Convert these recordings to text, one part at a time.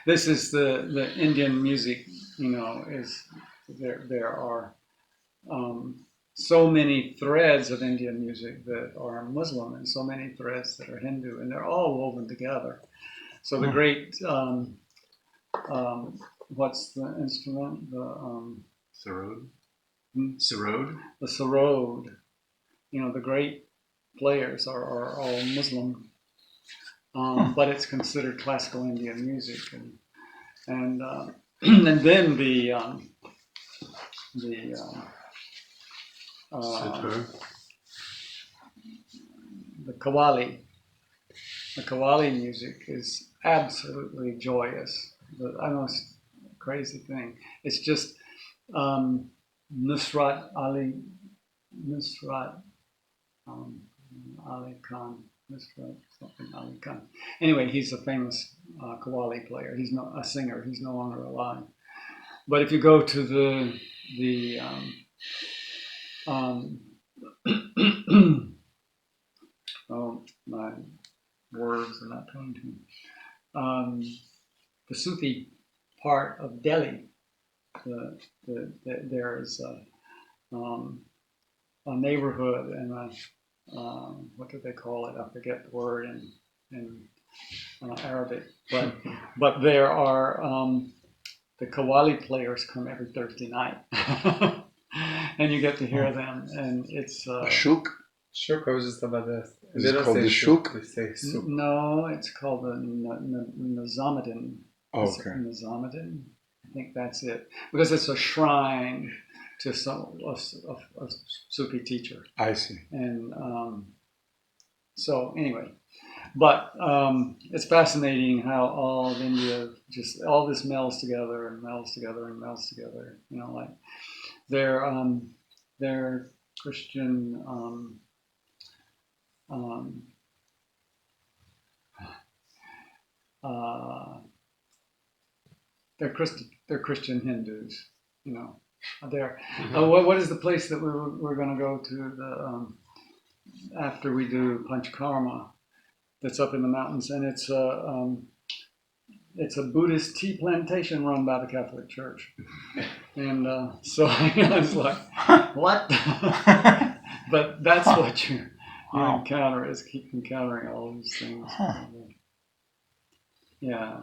this is the Indian music. Is there are so many threads of Indian music that are Muslim, and so many threads that are Hindu, and they're all woven together. So the great what's the instrument? The sarod. Sarod. The sarod. The great players are all Muslim, but it's considered classical Indian music, and and then the Qawwali. The Qawwali music is absolutely joyous. The most crazy thing. It's just Nusrat Ali Khan. Nusrat something Ali Khan. Anyway, he's a famous Qawwali player. He's not a singer. He's no longer alive. But if you go to the oh, my words are not coming to me. The Sufi part of Delhi, there is a neighborhood and what do they call it? I forget the word in Arabic, but there are the Qawwali players come every Thursday night, and you get to hear them, and it's Shuk. Shuk, I was just about that. Is it called the Shuk? They say Shuk. No, it's called the Nizamuddin. Oh, okay. Nizamuddin, I think that's it, because it's a shrine to a Sufi teacher. I see. And so anyway, but it's fascinating how all of India, just all this melds together and melds together and melds together. Like they're Christian. They're Christian Hindus. What is the place that we're going to go to after we do Panchakarma? That's up in the mountains, and it's a Buddhist tea plantation run by the Catholic Church, and so I was like, what? But that's what you encounter, is keep encountering all these things. Yeah.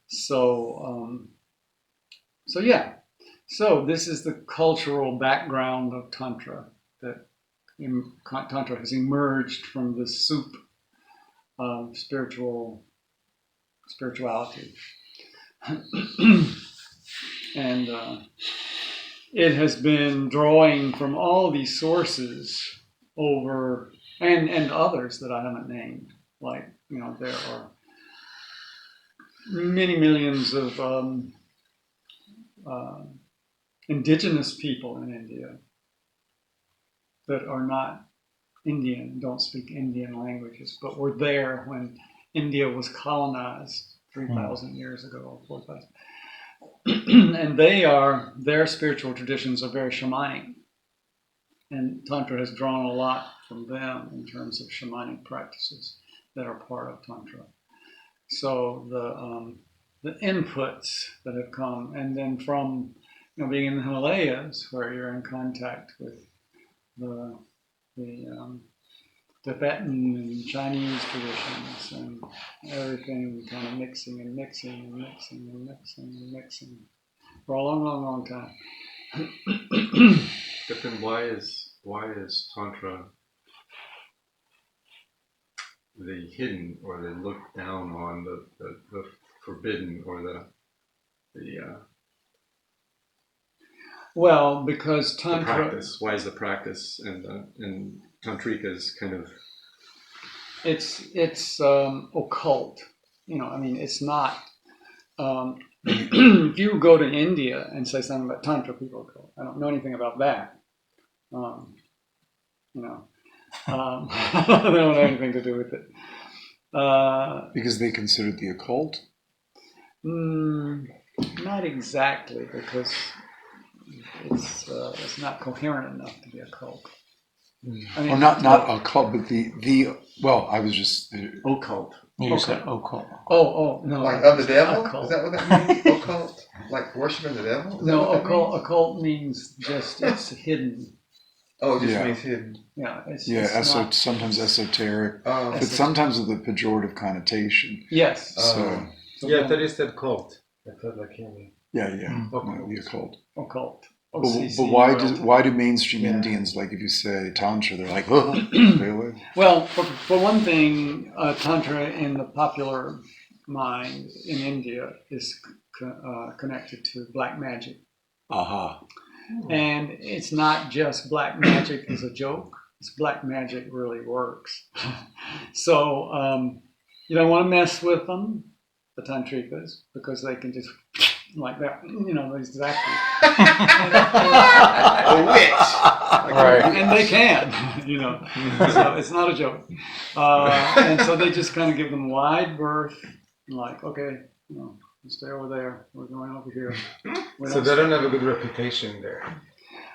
So yeah. So this is the cultural background of Tantra, that Tantra has emerged from the soup of spirituality. And it has been drawing from all these sources over, and others that I haven't named. Like, there are many millions of indigenous people in India that are not Indian, don't speak Indian languages, but were there when India was colonized 3,000 years ago, 4,000. And their spiritual traditions are very shamanic. And Tantra has drawn a lot from them in terms of shamanic practices that are part of Tantra. So the inputs that have come, and then from being in the Himalayas, where you're in contact with the Tibetan and Chinese traditions, and everything kind of mixing and mixing and mixing and mixing and mixing for a long, long, long time. But then why is Tantra the hidden, or the looked down on, the forbidden, or the well, because Tantra, the practice. Why is the practice and Tantrika's kind of it's occult. It's not. If you go to India and say something about Tantra, people go, I don't know anything about that. They don't have anything to do with it. Because they consider it the occult? Not exactly, because it's not coherent enough to be a cult. Not a cult, but the well, I was just occult. You said occult. Oh, no. Like of the devil? Occult. Is that what that means? Occult? Like worshiping the devil? Is that No, what that occult, means? occult means just, it's hidden. Oh, it just Yeah. means hidden. Yeah, it's not, Sometimes esoteric, Oh, but sometimes with a pejorative connotation. yes. So, So Yeah, I then- thought you said cult. I thought like him. yeah, Occult. no, the occult. Occult. But OCC, why do mainstream Yeah. Indians, like if you say Tantra, they're like, oh, really? Well, for one thing, Tantra in the popular mind in India is connected to black magic. Aha. And it's not just black magic as a joke, it's black magic really works. So you don't want to mess with them, the Tantrikas, because they can just like that, exactly. a witch. Right. And they can, so it's not a joke. And so they just kind of give them wide berth, like, okay, you stay over there, we're going over here. So they don't have a good reputation there.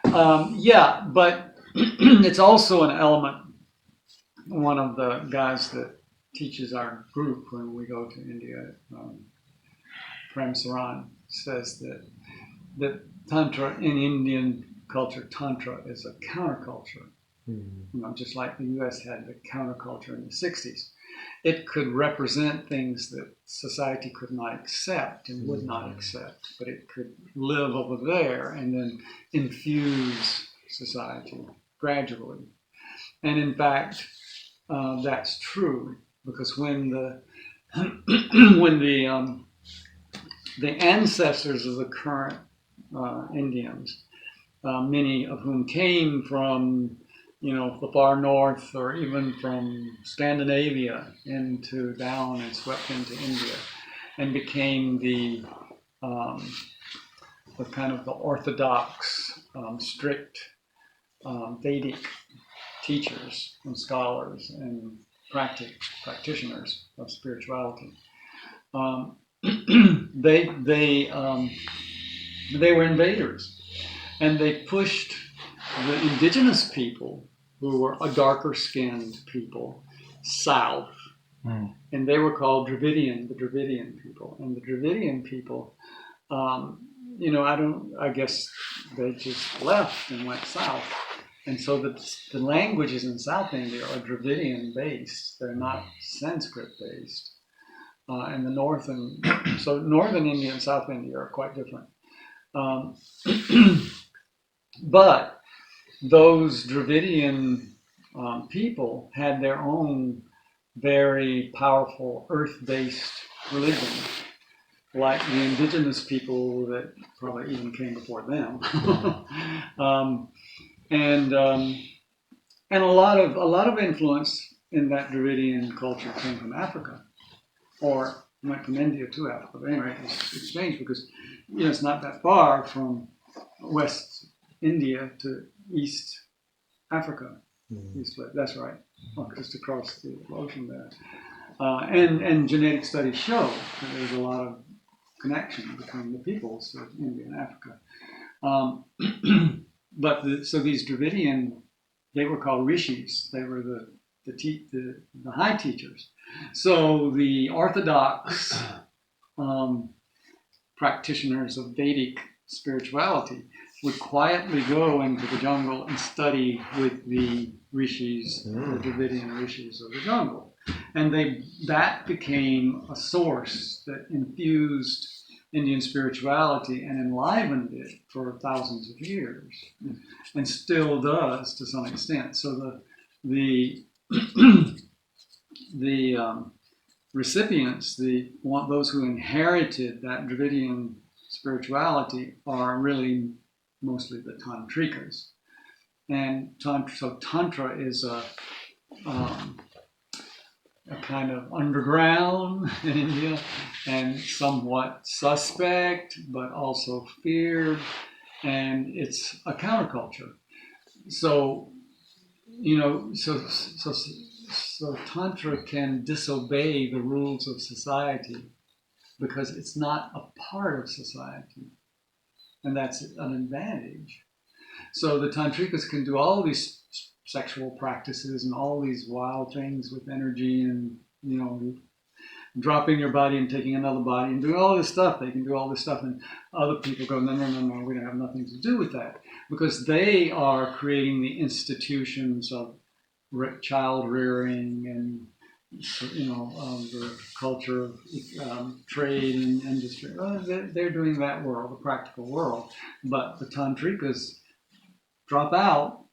Yeah, but it's also an element. One of the guys that teaches our group when we go to India, Prem Saran, says that Tantra in Indian culture, Tantra is a counterculture. Just like the U.S. had the counterculture in the 60s. It could represent things that society could not accept and would not accept, but it could live over there and then infuse society gradually. And in fact, that's true, because when the ancestors of the current Indians, many of whom came from the far north, or even from Scandinavia down and swept into India, and became the kind of the orthodox, strict Vedic teachers and scholars and practitioners of spirituality. They were invaders, and they pushed the indigenous people, who were a darker skinned people, south, and they were called the Dravidian people. And the Dravidian people, I guess they just left and went south. And so the languages in South India are Dravidian based, they're not Sanskrit based. And so northern India and South India are quite different. But those Dravidian people had their own very powerful earth-based religion, like the indigenous people that probably even came before them, and a lot of influence in that Dravidian culture came from Africa, or went from India to Africa. But anyway, it's strange because it's not that far from West India to East Africa. That's right. Just across the ocean there. And genetic studies show that there's a lot of connection between the peoples of India and Africa. So these Dravidian, they were called rishis. They were the high teachers. So the orthodox practitioners of Vedic spirituality would quietly go into the jungle and study with the rishis, the Dravidian rishis of the jungle. And that became a source that infused Indian spirituality and enlivened it for thousands of years, and still does to some extent. So the recipients, those who inherited that Dravidian spirituality, are really mostly the Tantrikas. And Tantra is a kind of underground in India, and somewhat suspect, but also feared, and it's a counterculture. So Tantra can disobey the rules of society because it's not a part of society, and that's an advantage. So the Tantrikas can do all these sexual practices and all these wild things with energy and dropping your body and taking another body and doing all this stuff. They can do all this stuff, and other people go, no, we don't have nothing to do with that, because they are creating the institutions of child rearing and the culture of trade and industry. Well, they're doing that world, the practical world. But the tantrikas drop out,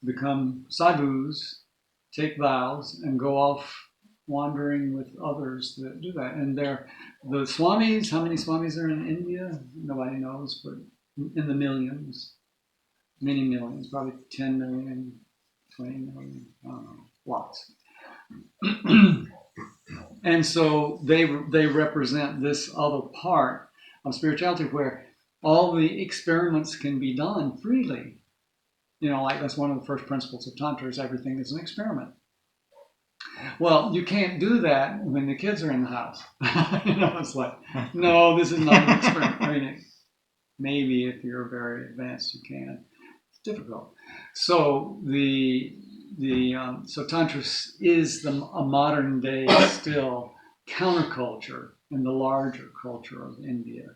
become sadhus, take vows, and go off wandering with others that do that. And they're the swamis. How many swamis are in India? Nobody knows, but in the millions, many millions, probably 10 million, 20 million, I don't know, lots. And so they represent this other part of spirituality where all the experiments can be done freely. Like that's one of the first principles of Tantra is everything is an experiment. Well, you can't do that when the kids are in the house. It's like, no, this is not an experiment. I mean, maybe if you're very advanced, you can. It's difficult. So so Tantra is a modern day still counterculture in the larger culture of India,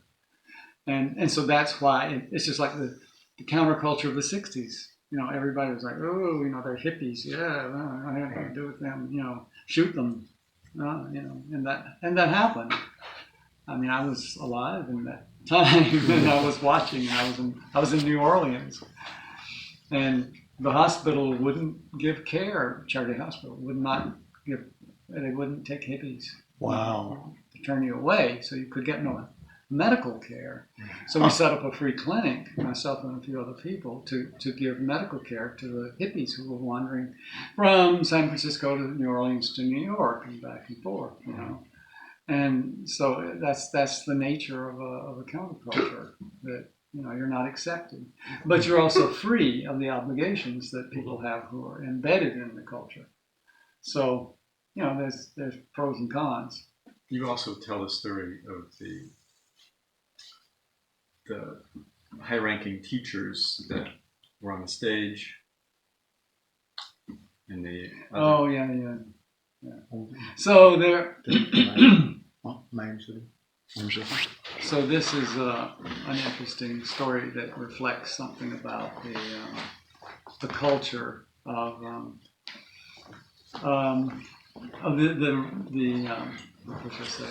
and so that's why it's just like the counterculture of the '60s. Everybody was like, oh, they're hippies. Yeah, I have nothing to do with them. Shoot them. And that happened. I mean, I was alive in that time, and I was watching. I was in New Orleans, and the hospital wouldn't give care. Charity hospital would not give. They wouldn't take hippies. Wow. To turn you away, so you could get no medical care. So we set up a free clinic, myself and a few other people, to give medical care to the hippies who were wandering from San Francisco to New Orleans to New York and back and forth. And so that's the nature of a counterculture, that you're not accepted, but you're also free of the obligations that people have who are embedded in the culture. So there's pros and cons. You also tell the story of the high-ranking teachers that were on the stage, and the Oh yeah. So there. So this is an interesting story that reflects something about the culture of what should I say,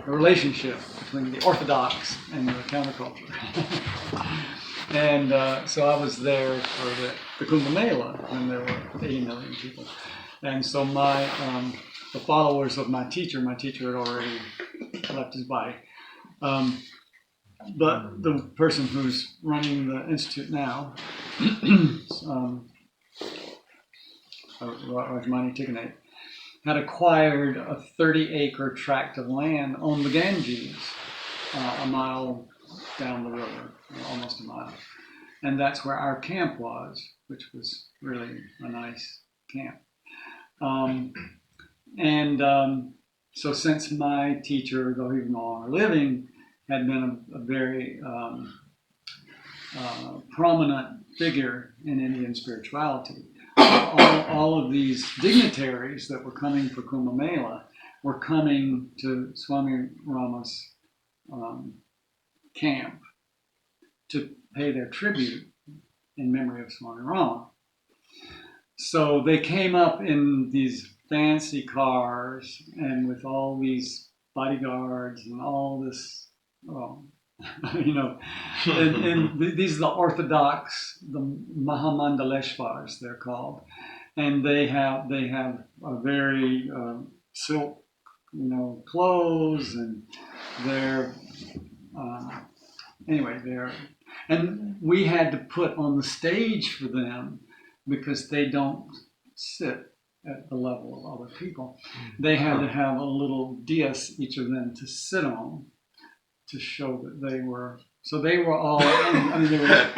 the relationship between the Orthodox and the counterculture. And so I was there for the Kumbh Mela when there were 80 million people. And so the followers of my teacher had already left his body. But the person who's running the institute now, Rajmani Tikanate, had acquired a 30-acre tract of land on the Ganges, a mile down the river, almost a mile. And that's where our camp was, which was really a nice camp. So since my teacher, though he was no longer living, had been a very prominent figure in Indian spirituality, all of these dignitaries that were coming for Kumbh Mela were coming to Swami Rama's camp to pay their tribute in memory of Swami Rama. So they came up in these fancy cars and with all these bodyguards and all this, and these are the Orthodox, the Maha Mandalas they're called, and they have a very silk, clothes, and they're and we had to put on the stage for them because they don't sit at the level of other people. They had to have a little dais, each of them, to sit on, to show that they were. So they were all. I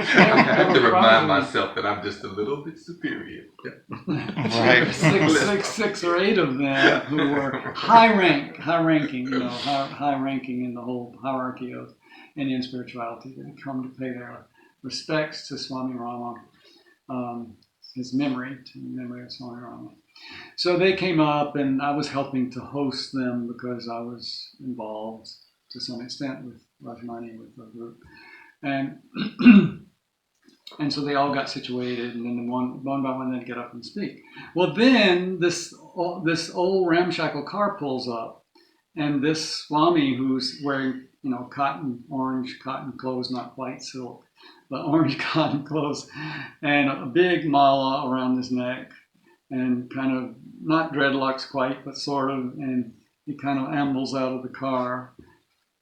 have to remind myself that I'm just a little bit superior. Right. Six or eight of them who were high ranking in the whole hierarchy of Indian spirituality. They had come to pay their respects to Swami Rama, his memory of Swami Rama. So they came up, and I was helping to host them because I was involved to some extent with Rajmani, with the group. And and so they all got situated, and then one by one they'd get up and speak. Well, then this old ramshackle car pulls up, and this Swami, who's wearing orange cotton clothes, not white silk, but orange cotton clothes, and a big mala around his neck, and kind of not dreadlocks quite, but sort of, and he kind of ambles out of the car,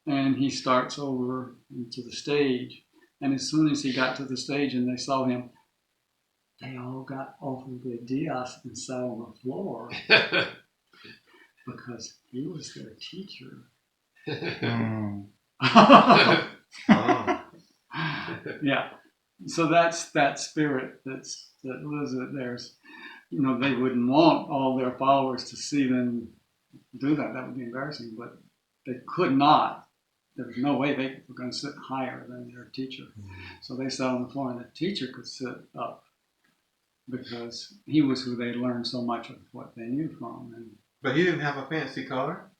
and he starts over into the stage. And as soon as he got to the stage and they saw him, they all got off of their dais and sat on the floor because he was their teacher. Yeah. So that's that spirit that lives it. There's, they wouldn't want all their followers to see them do that. That would be embarrassing, but they could not. There was no way they were going to sit higher than their teacher. So they sat on the floor, and the teacher could sit up because he was who they learned so much of what they knew from. But he didn't have a fancy car?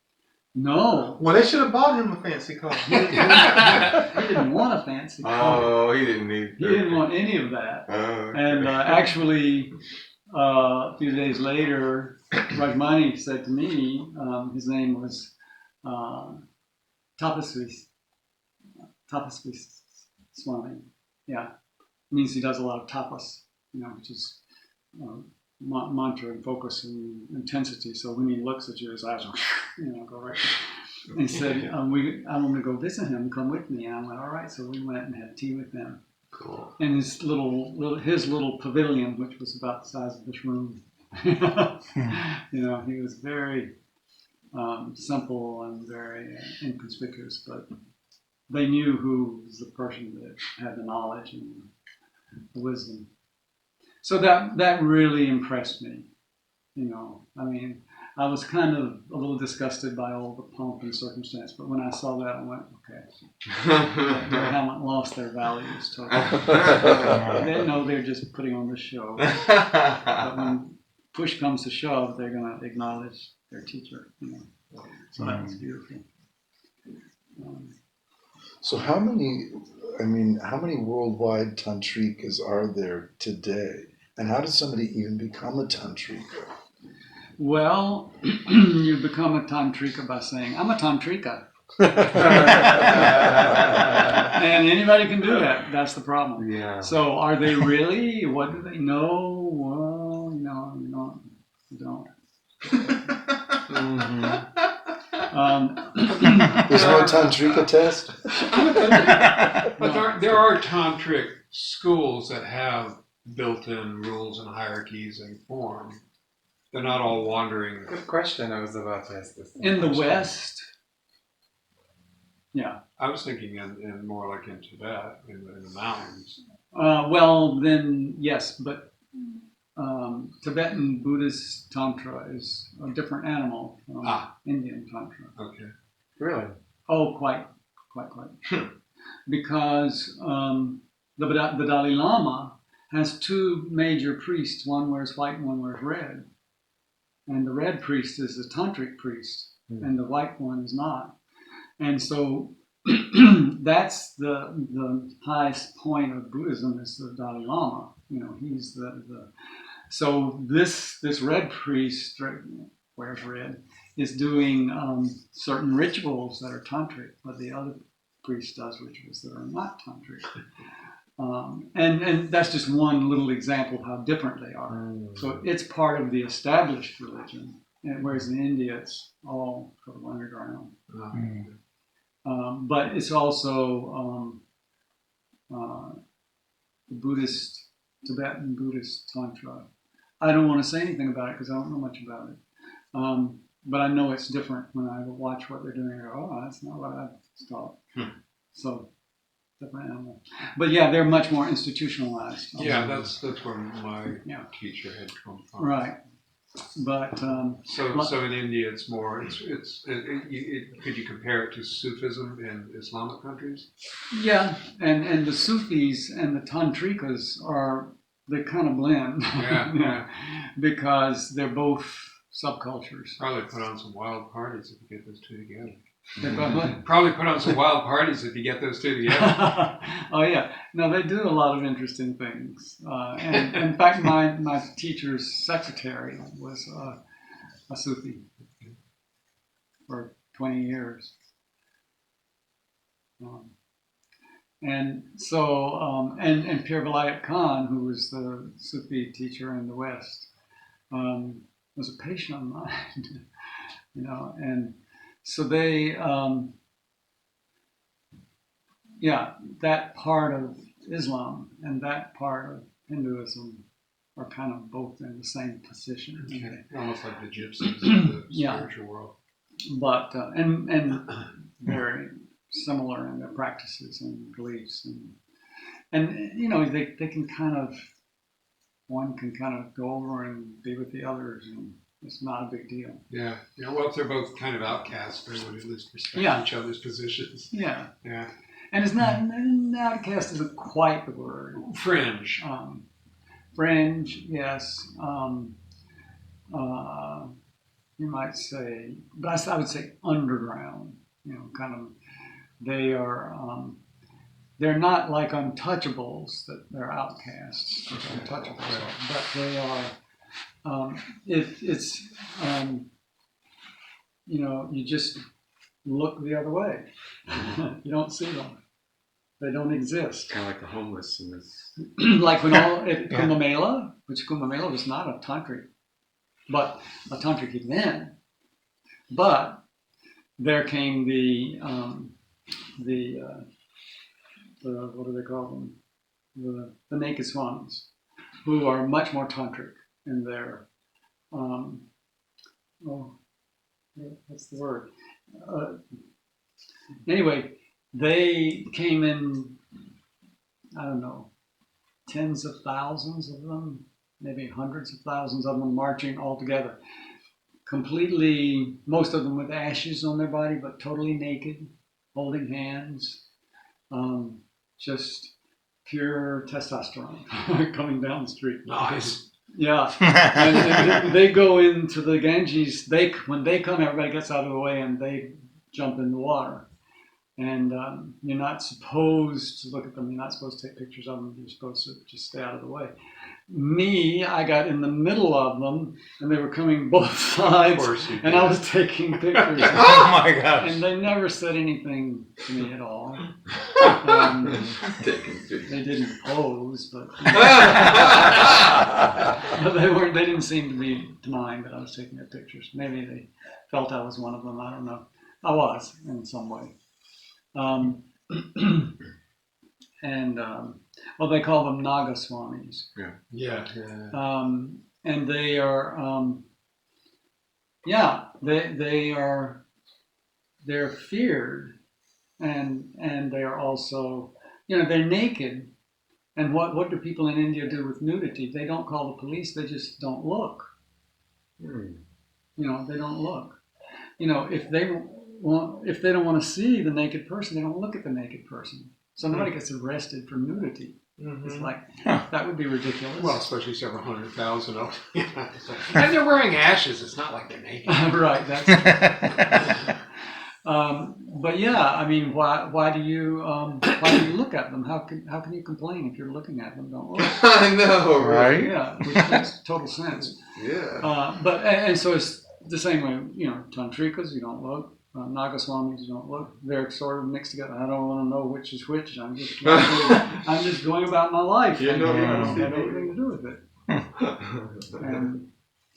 No. Well, they should have bought him a fancy car. He didn't want a fancy car. Oh, he didn't need He didn't want any of that. Oh, okay. And actually, a few days later, Rajmani said to me, his name was Tapasvi Swami. Yeah. It means he does a lot of tapas, which is mantra and focus and intensity. So when he looks at you, his eyes go right. And he said, I want to go visit him, come with me. And I went, all right. So we went and had tea with him. Cool. In his little pavilion, which was about the size of this room. He was very simple and very inconspicuous, but they knew who was the person that had the knowledge and the wisdom. So that really impressed me. I was kind of a little disgusted by all the pomp and circumstance, but when I saw that, I went, okay, they haven't lost their values totally. They know they're just putting on the show. But when push comes to shove, they're going to acknowledge their teacher. So that was beautiful. So how many worldwide tantrikas are there today? And how does somebody even become a tantrika? Well, you become a tantrika by saying, I'm a tantrika. And anybody can do that. That's the problem. Yeah. So are they really? What do they know? Well, no, you don't. There's no tantrika test? But there are tantric schools that have built-in rules and hierarchies and form. They're not all wandering. Good question. I was about to ask this. In the West, yeah. I was thinking in more like in Tibet, in the mountains. Well, then, yes, but Tibetan Buddhist Tantra is a different animal from Indian Tantra. Okay. Really? Oh, quite. Because the Dalai Lama has two major priests. One wears white and one wears red. And the red priest is the tantric priest, and the white one is not. And so that's the highest point of Buddhism is the Dalai Lama. He's the so this red priest wears red is doing certain rituals that are tantric, but the other priest does rituals that are not tantric. And that's just one little example of how different they are. So it's part of the established religion, whereas in India it's all sort of underground. But it's also Tibetan Buddhist Tantra. I don't want to say anything about it because I don't know much about it. But I know it's different when I watch what they're doing. I go, oh, that's not what I thought. So, different animal. But yeah, they're much more institutionalized. Yeah, that's where my teacher had come from. Right. But so in India, it's more. Could you compare it to Sufism in Islamic countries? Yeah, and the Sufis and the Tantrikas are they kind of blend. Yeah. Because they're both subcultures. Probably put on some wild parties if you get those two together. They're both what? Probably put on some wild parties if you get those two together. Oh yeah, no, they do a lot of interesting things. And in fact, my teacher's secretary was a Sufi for 20 years. And so, and Pir Vilayat Khan, who was the Sufi teacher in the West, was a patient of mine, and so they, that part of Islam and that part of Hinduism are kind of both in the same position. Okay. Almost like the gypsies of the spiritual world. But, and very similar in their practices and beliefs. And they can kind of, one can kind of go over and be with the others, and it's not a big deal. Yeah. Well, if they're both kind of outcasts, they would at least respect each other's positions. Yeah. Yeah. And it's not, outcast isn't quite the word. Fringe. Fringe, yes. You might say, but I would say underground, kind of, they are, they're not like untouchables, that they're outcasts, untouchables, but they are, you just look the other way. You don't see them. They don't exist. Kind of like the homeless in this. Like when at Kumbh Mela, which Kumbh Mela was not a tantric, but a tantric event. But there came the what do they call them? The naked Swans, who are much more tantric in their what's the word? Anyway, they came in, I don't know, tens of thousands of them, maybe hundreds of thousands of them marching all together. Completely, most of them with ashes on their body, but totally naked, holding hands, just pure testosterone coming down the street. Nice. Yeah, and they go into the Ganges. When they come, everybody gets out of the way and they jump in the water. And you're not supposed to look at them. You're not supposed to take pictures of them. You're supposed to just stay out of the way. I got in the middle of them, and they were coming both sides, and I was taking pictures. Oh my gosh. And they never said anything to me at all. They didn't pose, but they didn't seem to mind that I was taking their pictures. Maybe they felt I was one of them. I don't know. I was in some way. They call them Naga Swamis. Yeah. And they are, they're feared, and they are also, they're naked. And what do people in India do with nudity? They don't call the police. They just don't look. They don't look. If they don't want to see the naked person, they don't look at the naked person. So nobody gets arrested for nudity. Mm-hmm. It's like, that would be ridiculous. Well, especially several 100,000 of them. And they're wearing ashes. It's not like they're naked. Right, that's true. But yeah, I mean, why do you look at them? How can you complain if you're looking at them? Don't look. I know, right? Yeah, which makes total sense. Yeah. And so it's the same way, Tantrikas, you don't look. Naga Swamis, you don't look. They're sort of mixed together. I don't want to know which is which. I'm just going about my life. I don't have anything to do with it. And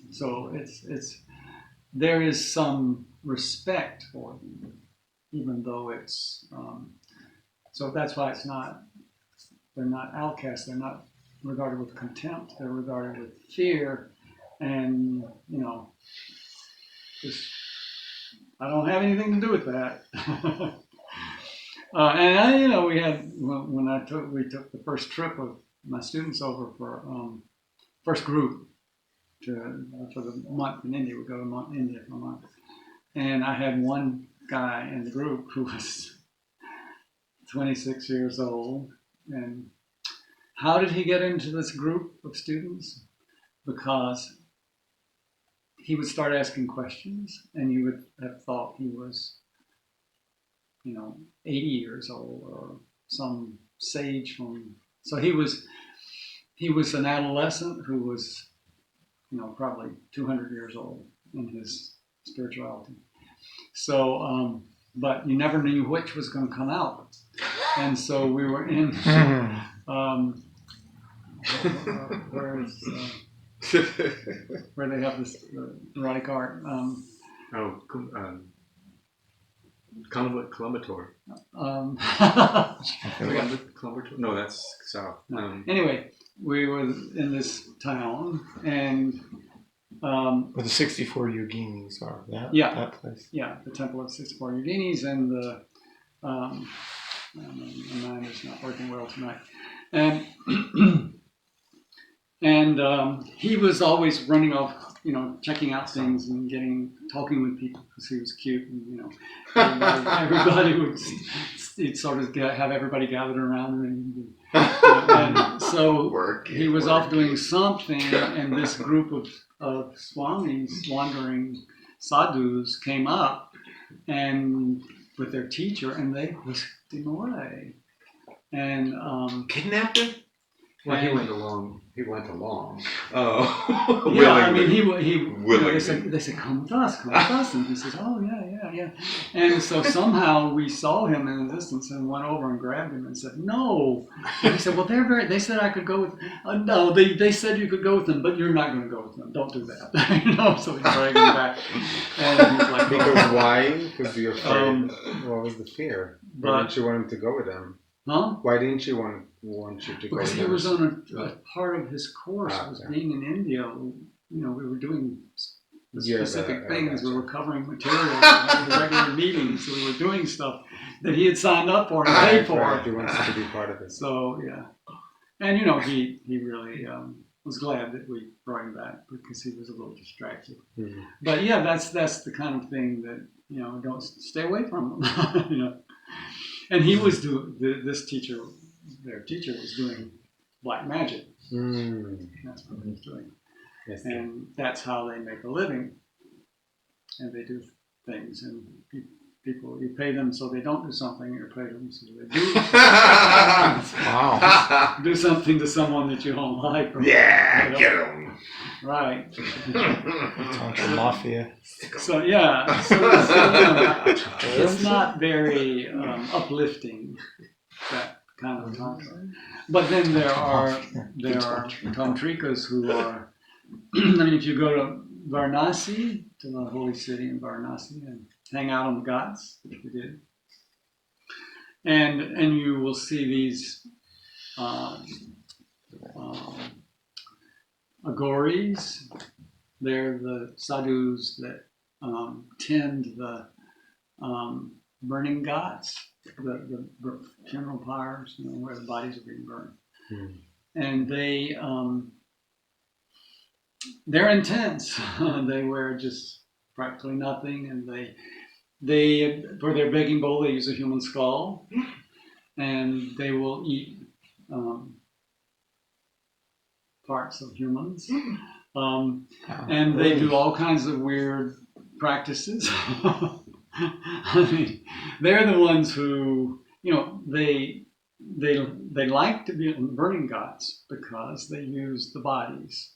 so there is some respect for them, even though it's so that's why they're not outcasts. They're not regarded with contempt. They're regarded with fear, and just. I don't have anything to do with that. And we had we took the first trip with my students over for first group for the month in India. We go to India for a month, and I had one guy in the group who was 26 years old, and how did he get into this group of students? Because he would start asking questions, and you would have thought he was, 80 years old or some sage from. So he was an adolescent who was, probably 200 years old in his spirituality. So, but you never knew which was going to come out, and so we were in. Where they have this erotic art. Clumbator. No, that's south. Anyway, we were in this town, and Where the 64 yoginis are. That place. Yeah, the Temple of 64 Yoginis, and the my mind is not working well tonight, and and he was always running off, checking out things and talking with people because he was cute, and everybody would he'd sort of have everybody gathered around him, and so he was off doing something, and this group of swamis, wandering sadhus, came up and with their teacher, and they whisked him away, and Kidnapped him? Well, he went along. Oh, yeah. I mean, willingly. they said, come with us, and he says, oh yeah. And so somehow we saw him in the distance and went over and grabbed him and said, no. And he said, well, they said I could go with. No, they said you could go with them, but you're not going to go with them. Don't do that. So we dragged him back, and he's like, Because why? Because you're afraid. What was the fear? Why didn't you want him to go with them? Huh? Why didn't you want you to go? Because he was on a part of his course was being in India. We were doing specific things. We were covering material, having regular meetings. So we were doing stuff that he had signed up for and paid for. Right. He wants to be part of it. So yeah, and he really was glad that we brought him back because he was a little distracted. Mm-hmm. But yeah, that's the kind of thing that don't stay away from him. And he was doing this teacher. Their teacher was doing black magic. That's what he was doing. Yes, and that's how they make a living. And they do things, and people, you pay them so they don't do something, you pay them so they do. Wow. Do something to someone that you don't like. Or Yeah, get him. Right. Tantra mafia. So yeah, it's not very uplifting, that kind of tantra. But then there are tantrikas who are. I mean, if you go to Varanasi, to the holy city in Varanasi, and hang out on the ghats, which we did, and you will see these Aghoris. They're the sadhus that tend the burning ghats, the funeral pyres, where the bodies are being burned, and they're intense. They wear just practically nothing, and they for their begging bowl they use a human skull, and they will eat parts of humans, and they do all kinds of weird practices. I mean, they're the ones who they like to be in burning ghats because they use the bodies.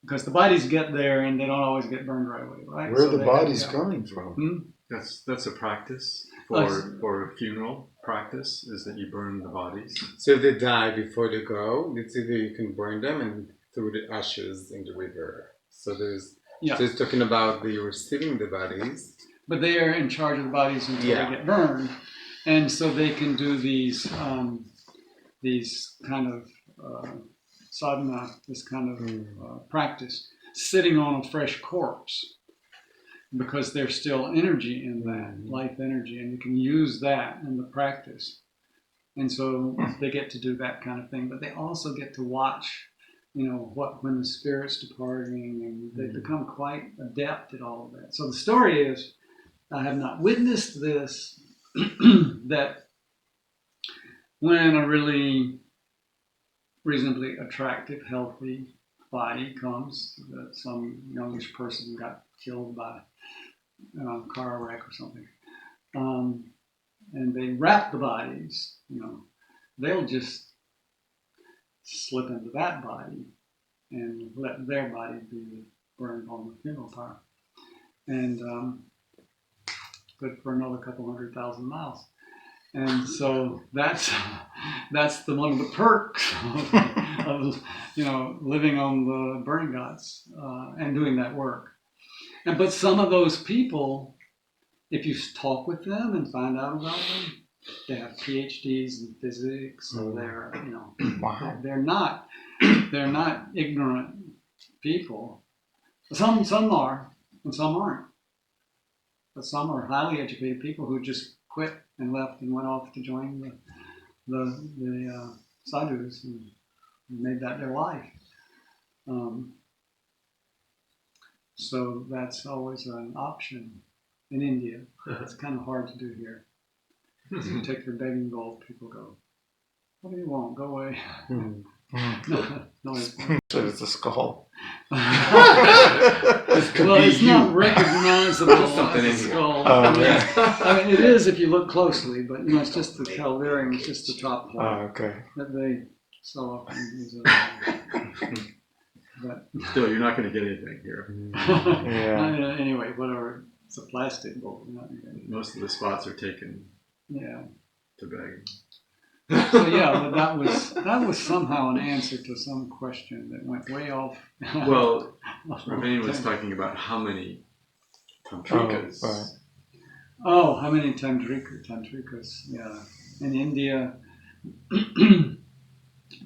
Because the bodies get there and they don't always get burned right away, right? Where are the bodies coming from? That's a practice for a funeral practice, is that you burn the bodies. So if they die before they go, it's either you can burn them and throw the ashes in the river. So so it's talking about the receiving the bodies. But they are in charge of the bodies until they get burned, and so they can do these kind of sadhana, this kind of practice, sitting on a fresh corpse, because there's still energy in that, life energy, and you can use that in the practice. And so they get to do that kind of thing, but they also get to watch, when the spirit's departing, and they become quite adept at all of that. So the story is, I have not witnessed this, that when a really reasonably attractive, healthy body comes that some youngish person got killed by a car wreck or something. And they wrap the bodies, they'll just slip into that body and let their body be burned on the funeral pyre. And good for another couple 100,000 miles. And so that's one of the perks of living on the burning ghats and doing that work. But some of those people, if you talk with them and find out about them, they have PhDs in physics, so they're Wow. they're not ignorant people. Some are and some aren't. But some are highly educated people who just quit and left and went off to join the sadhus and made that their life. So that's always an option in India. It's kind of hard to do here. So you take your begging bowl, people go, "What do you want? Go away." No, So it's a skull. Well, it's not recognizable Something as a in skull. yeah. I mean, it is if you look closely, but it's just the caldering, it's just the top part Okay. that they so often use. But Still, you're not going to get anything here. Yeah. Anyway, whatever. It's a plastic bowl. You're not gonna- Most of the spots are taken Yeah. to beg. So yeah, but that was somehow an answer to some question that went way off. Well, Ravine was talking about how many tantrikas. Oh, right. Oh, how many tantrikas? Yeah, in India,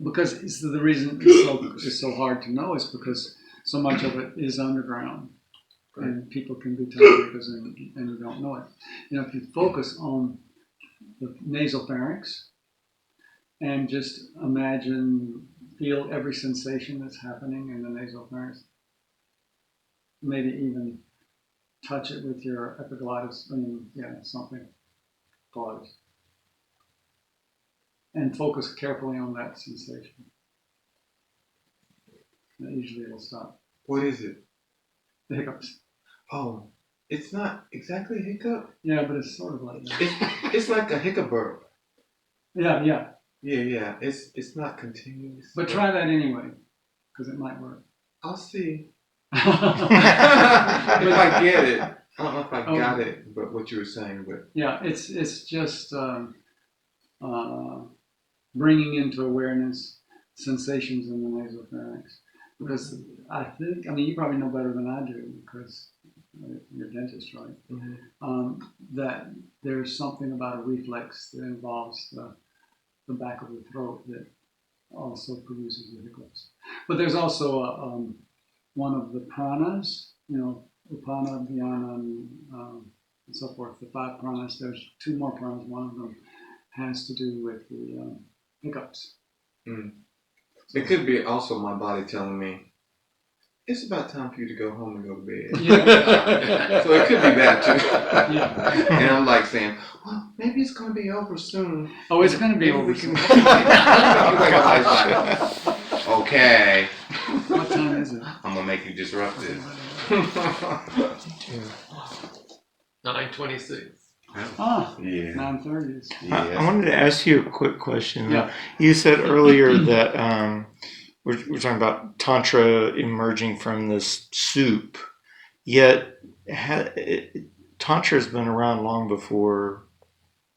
because it's the reason it's so hard to know is because so much of it is underground, and people can be tantrikas and you don't know it. If you focus on the nasal pharynx and just feel every sensation that's happening in the nasal pharynx, maybe even touch it with your epiglottis, something, glottis. And focus carefully on that sensation. And usually it'll stop. What is it? The hiccups. Oh, it's not exactly a hiccup. Yeah, but it's sort of like that. It's like a hiccup burp. Yeah. Yeah. It's not continuous. But try that anyway, because it might work. I'll see. But- If I get it. I don't know if I got it, but what you were saying, but Yeah, it's just bringing into awareness sensations in the nasal pharynx. Because I think, you probably know better than I do because you're a dentist, right? mm-hmm. That there's something about a reflex that involves the back of the throat that also produces the hiccups. But there's also one of the pranas, upana, dhyana, and so forth, the 5 pranas. There's 2 more pranas. One of them has to do with the hiccups. It could be also my body telling me it's about time for you to go home and go to bed. Yeah. So it could be that too. Yeah. And I'm like saying, well, maybe it's going to be over soon. Oh, it's going to be Maybe over we soon. can- Like, okay, What time is it? I'm gonna make you disruptive. 9:26. Ah, Yeah. 9:30 is. I wanted to ask you a quick question. Yeah. You said earlier that we're talking about Tantra emerging from this soup, yet Tantra has been around long before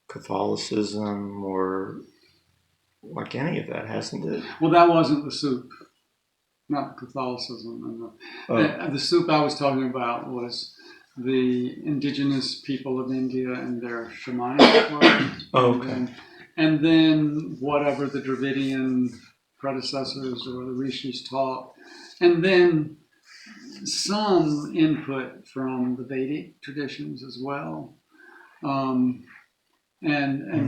Catholicism or like any of that, hasn't it? Well, that wasn't the soup, not Catholicism. The soup I was talking about was the indigenous people of India and their shamanic work. Okay. And then whatever the Dravidian predecessors or the rishis taught. And then some input from the Vedic traditions as well. And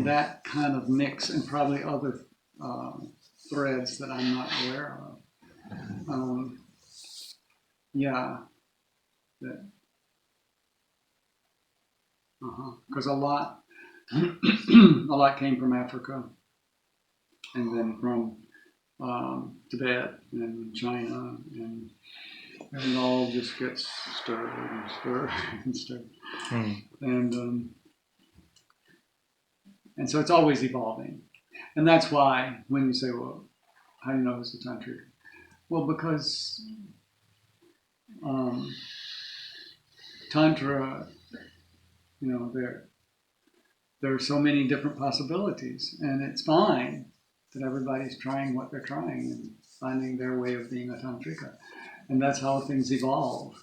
that kind of mix and probably other threads that I'm not aware of. Because a lot came from Africa, and then from Tibet and China, and it all just gets stirred and stirred and stirred. And so it's always evolving. And that's why when you say, well, how do you know it's a tantric? Well, because Tantra, there are so many different possibilities, and it's fine that everybody's trying what they're trying and finding their way of being a tantrika. And that's how things evolve,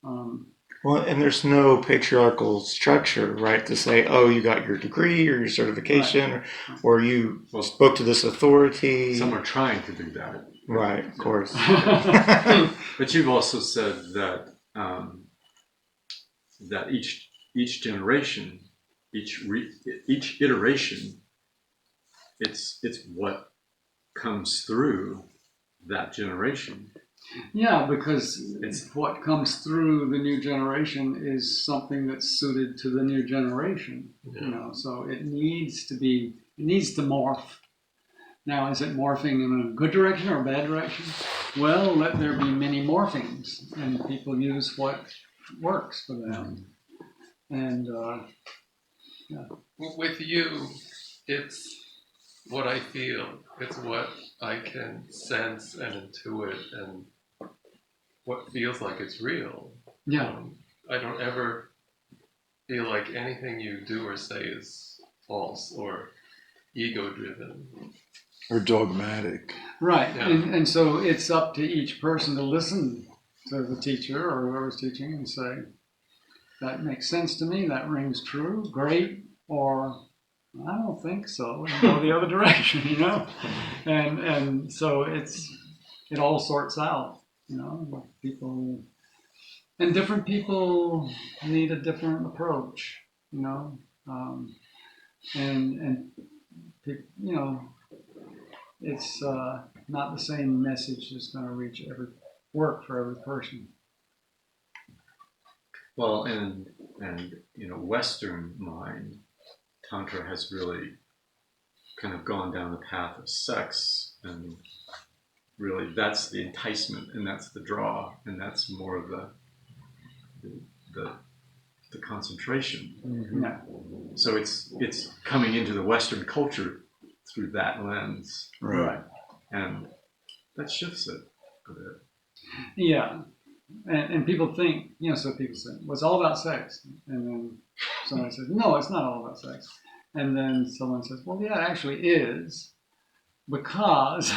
Well, and there's no patriarchal structure, right, to say, oh, you got your degree or your certification, Right. or you spoke to this authority. Some are trying to do that. Right, of course. But you've also said that that each generation, each iteration, it's what comes through that generation. Yeah, because what comes through the new generation is something that's suited to the new generation. So it needs to morph. Now, is it morphing in a good direction or a bad direction? Well, let there be many morphings, and people use what works for them. And With you, it's what I feel. It's what I can sense and intuit, and what feels like it's real. yeah, I don't ever feel like anything you do or say is false or ego-driven. Or dogmatic. right. Yeah. And so it's up to each person to listen to the teacher or whoever's teaching and say, that makes sense to me, that rings true, great, or I don't think so, and go the other direction, And so it all sorts out, people, and different people need a different approach, and it's not the same message that's going to work for every person. Well, and Western mind, Tantra has really kind of gone down the path of sex, and really that's the enticement, and that's the draw, and that's more of the concentration. Yeah. So it's coming into the Western culture through that lens, Right. and that shifts it a bit. Yeah. And people think, so people say, well, it's all about sex. And then somebody says, no, it's not all about sex. And then someone says, well, yeah, it actually is, because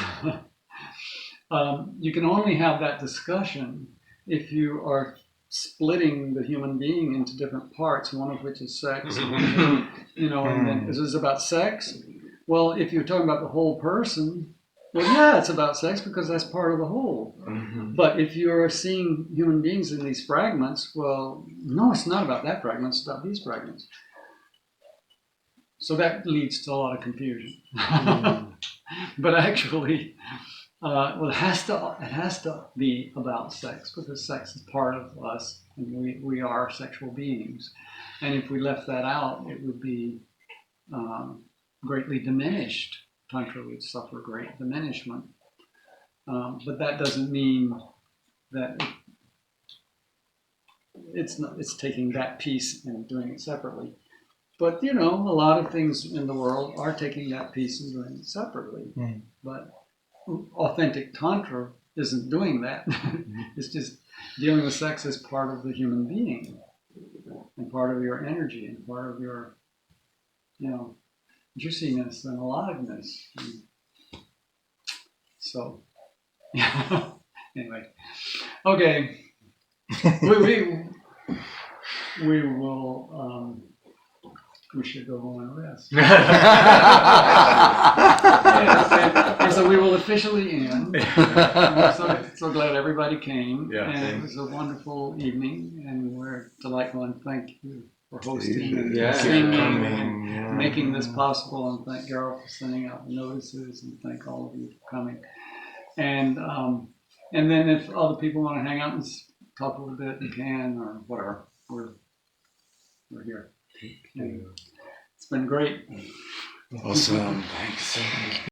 you can only have that discussion if you are splitting the human being into different parts, one of which is sex. And then is this about sex? Well, if you're talking about the whole person, well, yeah, it's about sex because that's part of the whole. Mm-hmm. But if you're seeing human beings in these fragments, well, no, it's not about that fragment, it's about these fragments. So that leads to a lot of confusion. But actually, it has to be about sex, because sex is part of us, and we are sexual beings. And if we left that out, it would be greatly diminished. Tantra would suffer great diminishment. But that doesn't mean that it's taking that piece and doing it separately. But a lot of things in the world are taking that piece and doing it separately. But authentic Tantra isn't doing that. It's just dealing with sex as part of the human being, and part of your energy, and part of your, juiciness and aliveness. So, anyway, okay. We will. We should go home and rest. And so we will officially end. We're so glad everybody came. Yeah, and thanks. it was a wonderful evening, and we're delightful, and thank you for hosting and Yeah. singing Coming, and yeah. making this possible, and thank Gerald for sending out the notices, and thank all of you for coming. And then if other people want to hang out and talk a little bit, you can, or whatever. We're here. It's been great. Awesome. Thanks.